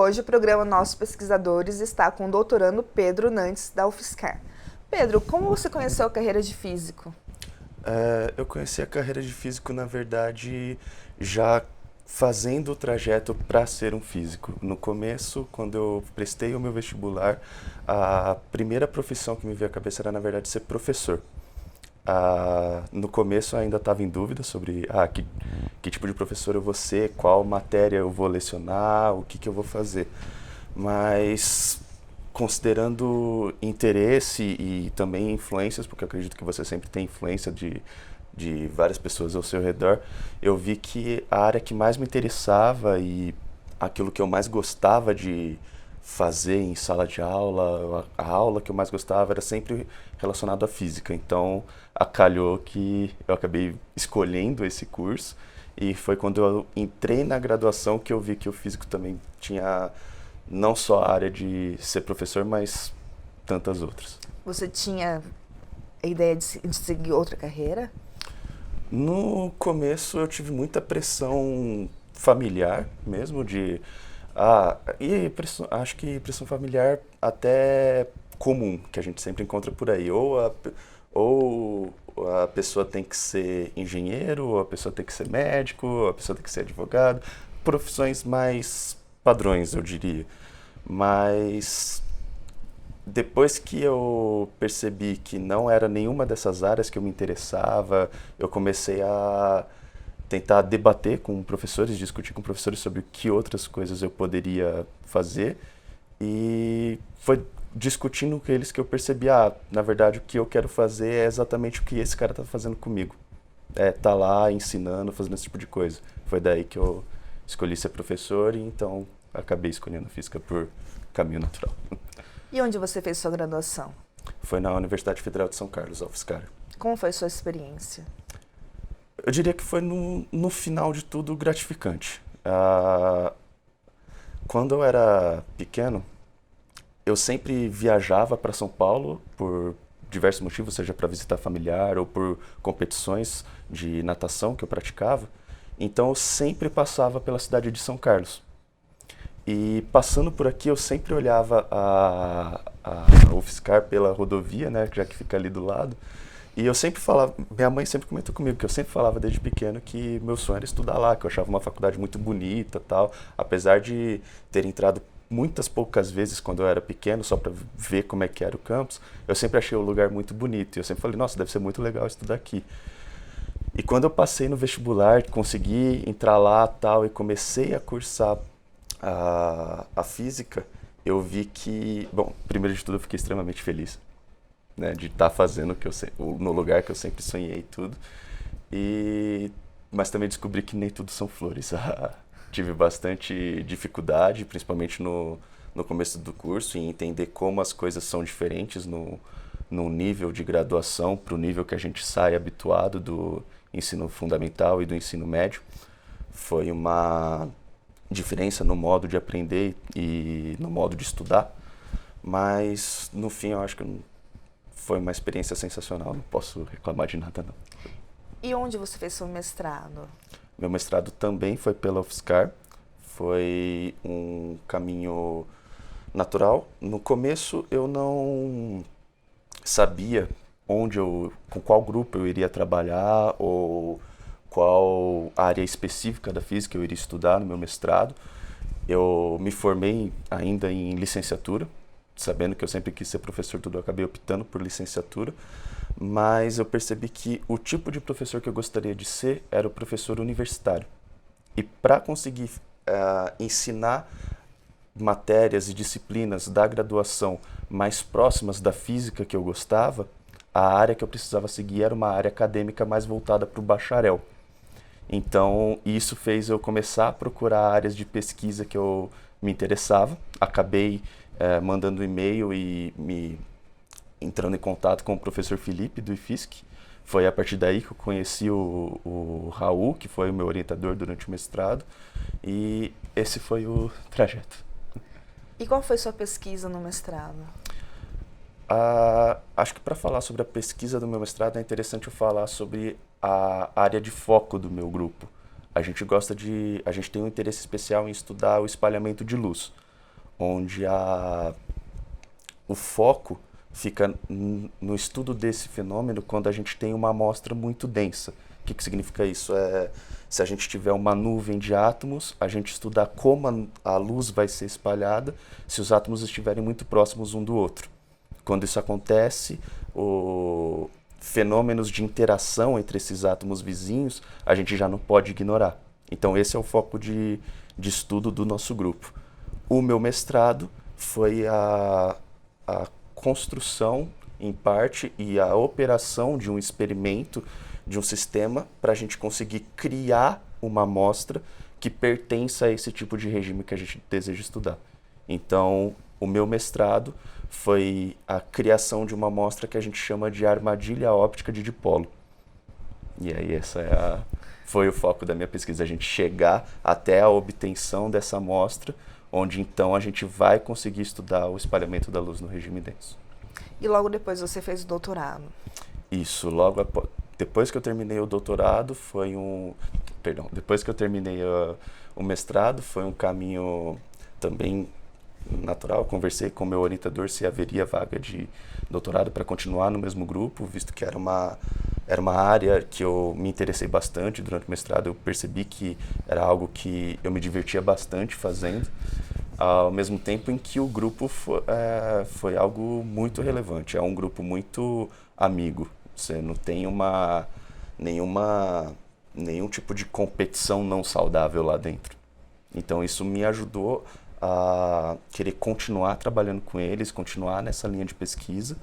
hoje o programa Nossos Pesquisadores está com o doutorando Pedro Nantes, da UFSCar. Pedro, como você conheceu a carreira de físico? Eu conheci a carreira de físico, na verdade, já fazendo o trajeto para ser um físico. No começo, quando eu prestei o meu vestibular, a primeira profissão que me veio à cabeça era, na verdade, ser professor. No começo eu ainda estava em dúvida sobre que tipo de professor eu vou ser, qual matéria eu vou lecionar, o que eu vou fazer. Mas considerando interesse e também influências, porque eu acredito que você sempre tem influência de várias pessoas ao seu redor, eu vi que a área que mais me interessava e aquilo que eu mais gostava de fazer em sala de aula, a aula que eu mais gostava era sempre relacionado à física. Então, calhou que eu acabei escolhendo esse curso e foi quando eu entrei na graduação que eu vi que o físico também tinha não só a área de ser professor, mas tantas outras. Você tinha a ideia de seguir outra carreira? No começo eu tive muita pressão familiar mesmo acho que pressão familiar até comum, que a gente sempre encontra por aí. Ou a pessoa tem que ser engenheiro, ou a pessoa tem que ser médico, ou a pessoa tem que ser advogado. Profissões mais padrões, eu diria. Mas depois que eu percebi que não era nenhuma dessas áreas que eu me interessava, eu comecei a tentar debater com professores, discutir com professores sobre que outras coisas eu poderia fazer. E foi discutindo com eles que eu percebi, na verdade o que eu quero fazer é exatamente o que esse cara está fazendo comigo. Tá lá ensinando, fazendo esse tipo de coisa. Foi daí que eu escolhi ser professor e então acabei escolhendo física por caminho natural. E onde você fez sua graduação? Foi na Universidade Federal de São Carlos, UFSCar. Como foi sua experiência? Eu diria que foi no final de tudo gratificante. Quando eu era pequeno, eu sempre viajava para São Paulo por diversos motivos, seja para visitar familiar ou por competições de natação que eu praticava. Então eu sempre passava pela cidade de São Carlos. E passando por aqui eu sempre olhava a UFSCar pela rodovia, né, já que fica ali do lado. E eu sempre falava, minha mãe sempre comentou comigo que eu sempre falava desde pequeno que meu sonho era estudar lá, que eu achava uma faculdade muito bonita, tal, apesar de ter entrado muitas poucas vezes quando eu era pequeno, só para ver como é que era o campus, eu sempre achei o lugar muito bonito. E eu sempre falei, nossa, deve ser muito legal estudar aqui. E quando eu passei no vestibular, consegui entrar lá, tal, e comecei a cursar a física, eu vi que, bom, primeiro de tudo eu fiquei extremamente feliz, né, de estar fazendo no lugar que eu sempre sonhei e tudo. Mas também descobri que nem tudo são flores. Tive bastante dificuldade, principalmente no começo do curso, em entender como as coisas são diferentes no nível de graduação para o nível que a gente sai habituado do ensino fundamental e do ensino médio. Foi uma diferença no modo de aprender e no modo de estudar, mas no fim eu acho que foi uma experiência sensacional, não posso reclamar de nada não. E onde você fez seu mestrado? Meu mestrado também foi pela UFSCar, foi um caminho natural. No começo eu não sabia com qual grupo eu iria trabalhar ou qual área específica da física eu iria estudar no meu mestrado. Eu me formei ainda em licenciatura, sabendo que eu sempre quis ser professor, tudo eu acabei optando por licenciatura, mas eu percebi que o tipo de professor que eu gostaria de ser era o professor universitário. E para conseguir ensinar matérias e disciplinas da graduação mais próximas da física que eu gostava, a área que eu precisava seguir era uma área acadêmica mais voltada para o bacharel. Então, isso fez eu começar a procurar áreas de pesquisa que eu me interessava. Acabei mandando e-mail e me entrando em contato com o professor Felipe do IFSC. Foi a partir daí que eu conheci o Raul, que foi o meu orientador durante o mestrado, e esse foi o trajeto. E qual foi sua pesquisa no mestrado? Acho que para falar sobre a pesquisa do meu mestrado é interessante eu falar sobre a área de foco do meu grupo. A gente tem um interesse especial em estudar o espalhamento de luz. onde o foco fica no estudo desse fenômeno quando a gente tem uma amostra muito densa. O que significa isso? Se a gente tiver uma nuvem de átomos, a gente estudar como a luz vai ser espalhada se os átomos estiverem muito próximos um do outro. Quando isso acontece, fenômenos de interação entre esses átomos vizinhos, a gente já não pode ignorar. Então esse é o foco de estudo do nosso grupo. O meu mestrado foi a construção, em parte, e a operação de um experimento, de um sistema, para a gente conseguir criar uma amostra que pertença a esse tipo de regime que a gente deseja estudar. Então, o meu mestrado foi a criação de uma amostra que a gente chama de armadilha óptica de dipolo. E aí foi o foco da minha pesquisa, a gente chegar até a obtenção dessa amostra, onde então a gente vai conseguir estudar o espalhamento da luz no regime denso. E logo depois você fez o doutorado? Isso, depois que eu terminei o doutorado, depois que eu terminei o mestrado, foi um caminho também natural. Conversei com o meu orientador se haveria vaga de doutorado para continuar no mesmo grupo, visto que era uma área que eu me interessei bastante durante o mestrado. Eu percebi que era algo que eu me divertia bastante fazendo, ao mesmo tempo em que o grupo foi algo muito relevante. É um grupo muito amigo. Você não tem nenhum tipo de competição não saudável lá dentro. Então isso me ajudou a querer continuar trabalhando com eles, continuar nessa linha de pesquisa.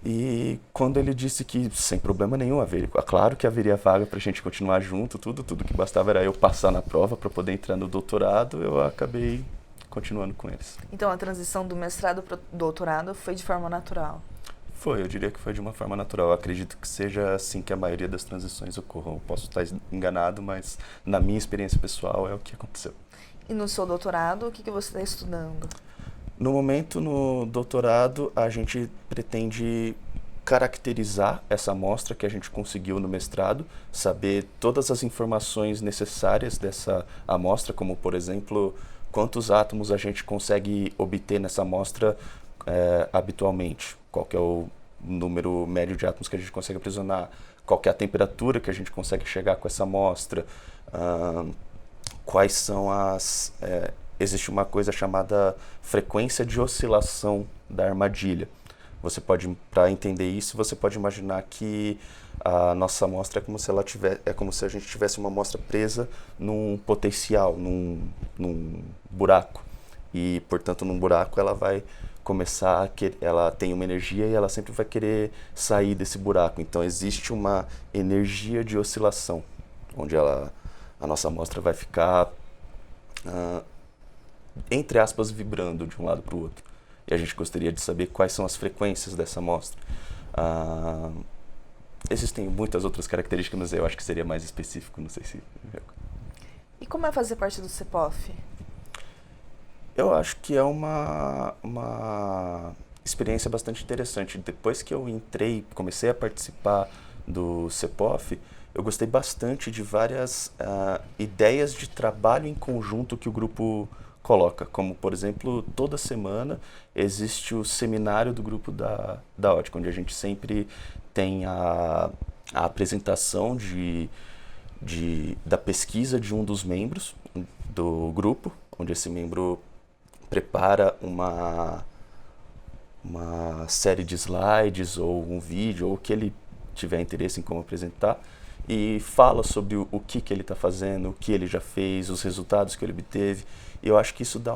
E quando ele disse que sem problema nenhum claro que haveria vaga para a gente continuar junto, tudo que bastava era eu passar na prova para poder entrar no doutorado, eu acabei continuando com eles. Então a transição do mestrado para o doutorado foi de forma natural? Eu diria que foi de uma forma natural. Eu acredito que seja assim que a maioria das transições ocorram. Eu posso estar enganado, mas na minha experiência pessoal é o que aconteceu. E no seu doutorado, o que você está estudando? No momento, no doutorado, a gente pretende caracterizar essa amostra que a gente conseguiu no mestrado, saber todas as informações necessárias dessa amostra, como, por exemplo, quantos átomos a gente consegue obter nessa amostra habitualmente, qual que é o número médio de átomos que a gente consegue aprisionar, qual que é a temperatura que a gente consegue chegar com essa amostra, quais são existe uma coisa chamada frequência de oscilação da armadilha. Para entender isso, você pode imaginar que a nossa amostra é como se a gente tivesse uma amostra presa num potencial, num buraco. E, portanto, num buraco ela vai começar ela tem uma energia e ela sempre vai querer sair desse buraco. Então existe uma energia de oscilação, onde a nossa amostra vai ficar entre aspas, vibrando de um lado para o outro. E a gente gostaria de saber quais são as frequências dessa amostra. Existem muitas outras características, mas eu acho que seria mais específico, não sei se... E como é fazer parte do CEPOF? Eu acho que é uma experiência bastante interessante. Depois que eu comecei a participar do CEPOF, eu gostei bastante de várias ideias de trabalho em conjunto que o grupo coloca, como, por exemplo, toda semana existe o seminário do grupo da ótica, onde a gente sempre tem a apresentação da pesquisa de um dos membros do grupo, onde esse membro prepara uma série de slides ou um vídeo, ou o que ele tiver interesse em como apresentar, e fala sobre o que ele está fazendo, o que ele já fez, os resultados que ele obteve. E eu acho que isso dá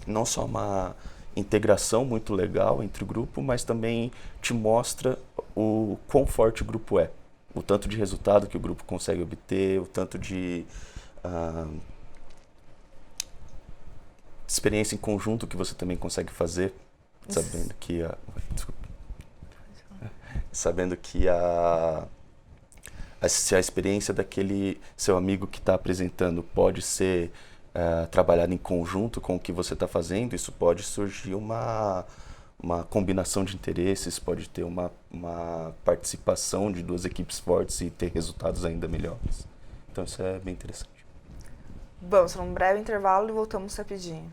não só uma integração muito legal entre o grupo, mas também te mostra o quão forte o grupo é. O tanto de resultado que o grupo consegue obter, o tanto de experiência em conjunto que você também consegue fazer, sabendo que se a experiência daquele seu amigo que está apresentando pode ser trabalhada em conjunto com o que você está fazendo, isso pode surgir uma combinação de interesses, pode ter uma participação de duas equipes fortes e ter resultados ainda melhores. Então isso é bem interessante. Vamos para um breve intervalo e voltamos rapidinho.